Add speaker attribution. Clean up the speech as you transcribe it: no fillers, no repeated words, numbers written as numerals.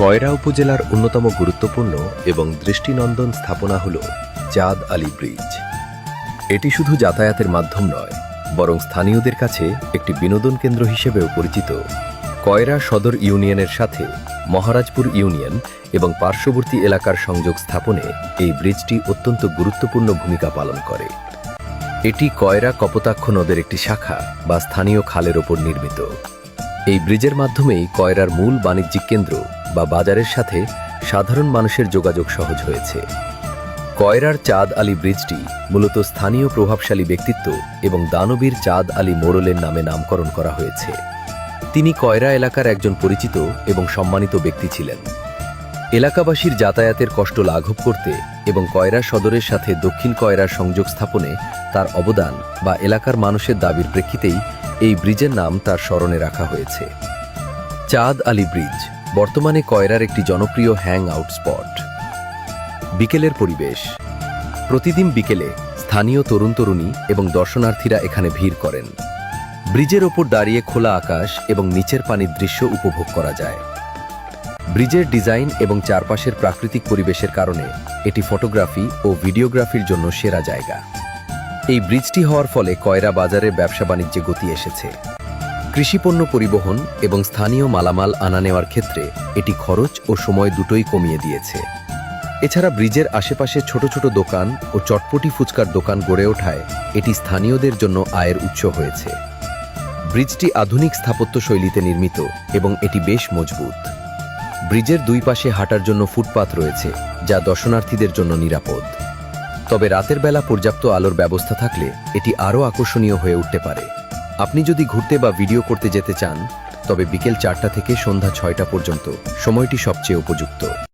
Speaker 1: কয়রা উপজেলার অন্যতম গুরুত্বপূর্ণ এবং দৃষ্টিনন্দন স্থাপনা হল চাঁদ আলী ব্রিজ। এটি শুধু যাতায়াতের মাধ্যম নয়, বরং স্থানীয়দের কাছে একটি বিনোদন কেন্দ্র হিসেবেও পরিচিত। কয়রা সদর ইউনিয়নের সাথে মহারাজপুর ইউনিয়ন এবং পার্শ্ববর্তী এলাকার সংযোগ স্থাপনে এই ব্রিজটি অত্যন্ত গুরুত্বপূর্ণ ভূমিকা পালন করে। এটি কয়রা কপোতাক্ষ নদের একটি শাখা বা স্থানীয় খালের ওপর নির্মিত। এই ব্রিজের মাধ্যমেই কয়রার মূল বাণিজ্যিক কেন্দ্র বা বাজারের সাথে সাধারণ মানুষের যোগাযোগ সহজ হয়েছে। কয়রার চাঁদ আলী ব্রিজটি মূলত স্থানীয় প্রভাবশালী ব্যক্তিত্ব এবং দানবীর চাঁদ আলী মোড়লের নামে নামকরণ করা হয়েছে। তিনি কয়রা এলাকার একজন পরিচিত এবং সম্মানিত ব্যক্তি ছিলেন। এলাকাবাসীর যাতায়াতের কষ্ট লাঘব করতে এবং কয়রা সদরের সাথে দক্ষিণ কয়রার সংযোগ স্থাপনে তার অবদান বা এলাকার মানুষের দাবির প্রেক্ষিতেই এই ব্রিজের নাম তার স্মরণে রাখা হয়েছে। চাঁদ আলী ব্রিজ বর্তমানে কয়রার একটি জনপ্রিয় হ্যাং আউট স্পট। বিকেলের পরিবেশ। প্রতিদিন বিকেলে স্থানীয় তরুণ তরুণী এবং দর্শনার্থীরা এখানে ভিড় করেন। ব্রিজের ওপর দাঁড়িয়ে খোলা আকাশ এবং নিচের পানির দৃশ্য উপভোগ করা যায়। ব্রিজের ডিজাইন এবং চারপাশের প্রাকৃতিক পরিবেশের কারণে এটি ফটোগ্রাফি ও ভিডিওগ্রাফির জন্য সেরা জায়গা। এই ব্রিজটি হওয়ার ফলে কয়রা বাজারের ব্যবসা বাণিজ্যে গতি এসেছে। কৃষিপণ্য পরিবহন এবং স্থানীয় মালামাল আনা নেওয়ার ক্ষেত্রে এটি খরচ ও সময় দুটোই কমিয়ে দিয়েছে। এছাড়া ব্রিজের আশেপাশে ছোট ছোট দোকান ও চটপটি ফুচকার দোকান গড়ে ওঠায় এটি স্থানীয়দের জন্য আয়ের উৎস হয়েছে। ব্রিজটি আধুনিক স্থাপত্য শৈলীতে নির্মিত এবং এটি বেশ মজবুত। ব্রিজের দুই পাশে হাঁটার জন্য ফুটপাত রয়েছে, যা দর্শনার্থীদের জন্য নিরাপদ। তবে রাতের বেলা পর্যাপ্ত আলোর ব্যবস্থা থাকলে এটি আরও আকর্ষণীয় হয়ে উঠতে পারে। আপনি যদি ঘুরতে বা ভিডিও করতে যেতে চান, তবে বিকেল 4টা থেকে সন্ধ্যা 6টা পর্যন্ত সময়টি সবচেয়ে উপযুক্ত।